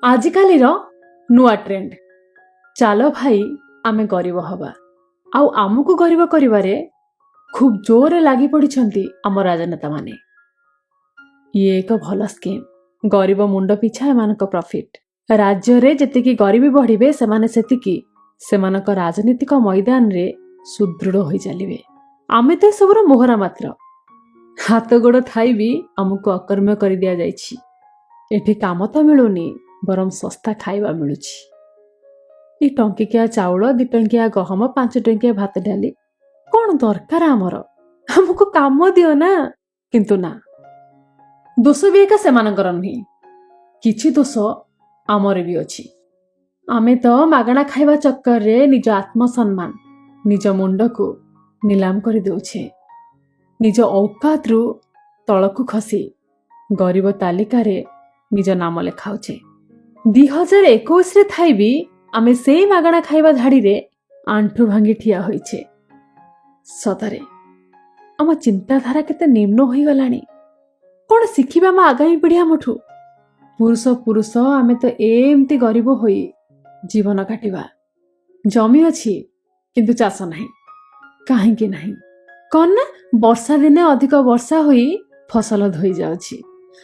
आजिकालीर नुआ ट्रेंड चाल भाई आमे गरीब हवा आउ आमको गरीब करिवारे खूब जोरे लागी पड़िछंती आम राजनेता माने। ये एक भल स्कीम गरीब मुंड पिछा एमानक प्रॉफिट राज्य रे जेतिकी गरीबी बढ़िबे सेमाने सेतिकी सेमानक राजनीतिक मैदान रे सुदृढ़ होई चलिबे। आमे तो सबरो मोहरा मात्र हाथ गोड़ थाई भी आमको अकर्म्य कर दिया जाइछि। एठी काम तो मिलुनी बरम सस्ता खाइबा मिलुछि। ई टंकिकिया चाउल 2 टंकिया गहम 5 टंकिया भात डाली कौन दरकार आमर हमको काम दियो ना। किंतु ना दोष भी एका सेमानकर नुहे किछि दोष आमर भी अछि। आमे तो मागणा खाइबा चक्कर रे निज आत्मसम्मान निज मुंड को नीलाम कर देउछे। निज औकात रु तलकु खसी गरीब तालिका रे निज नाम लेखाउछे। 2021 रे थाई भी आमे सेई मागणा खाइबा धाड़ी रे आंठु भांगी ठिया होइछे। सतरे आम चिंताधारा केते निम्न होई गलानी। कौन शिखिबा मा आगामी पीढ़ी आमठू पुरुष आमे तो एमती गरीब होई जीवन काटिबा। जमी अछि किंतु चाष नहीं काहेकि नहीं कौन ना वर्षा दिने अधिक वर्षा होई फसल धोई जाउछि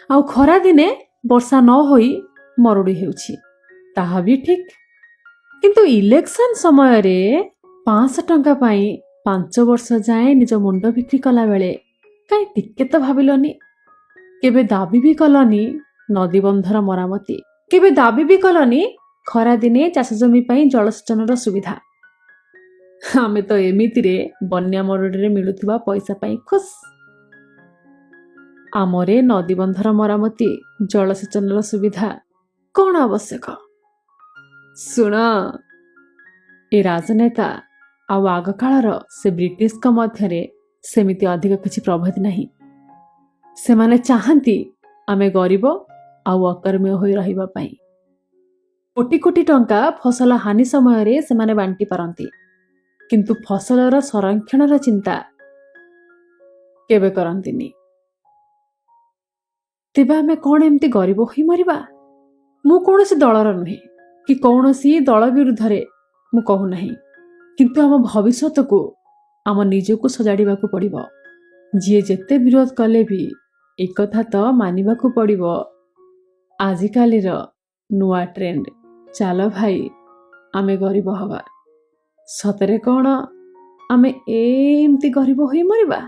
आउ खरा दिने वर्षा न होई मरुड़ी हेउछि ताहा भी ठीक। किंतु इलेक्शन समय रे 500 टंका पाई 5 वर्ष जाए निज मुंड बिक्री कला बेले काई टिके तो भाबिलनी। केबे दाबी भी कलनी नदी बंधर मरामती केबे दाबी भी कलनी खरा दिने चाष जमी पाई जलसेचन सुविधा। आमे तो एमिति रे बन्या मरुड़ी रे मिलुथिबा पैसा पाई खुश। आमरे नदी बंधर मरामती जलसेचन सुविधा कौन आवश्यक। सुन ए राजनेता आउ आग कालर से ब्रिटिश का मध्यरे सेमिति अधिक किछि प्रभेद नहीं। सेमाने चाहंती आमे गरीब आउ अकर्म्य होई रहिबा पाई। कोटी कोटी टंका फसल हानि समय रे सेमाने बांटी पारंती किंतु फसलर संरक्षणर चिंता केबे करंतीनी। तेबे आमे कौन एमती गरीब होई मरिबा। मु कौनसी दलर नुहे कि कौनसी दल विरुद्ध रे मु कहू नहीं किंतु आम भविष्यत को आम निजको सजाड़िबा को पड़िबो। जी जेते विरोध कले भी एक कथा तो मानिबा को पड़िबो आजिकालीर नुआ ट्रेंड चाल भाई आमे गरीब हवा। सतरे कौन आमे एमती गरीब होई मरिबा।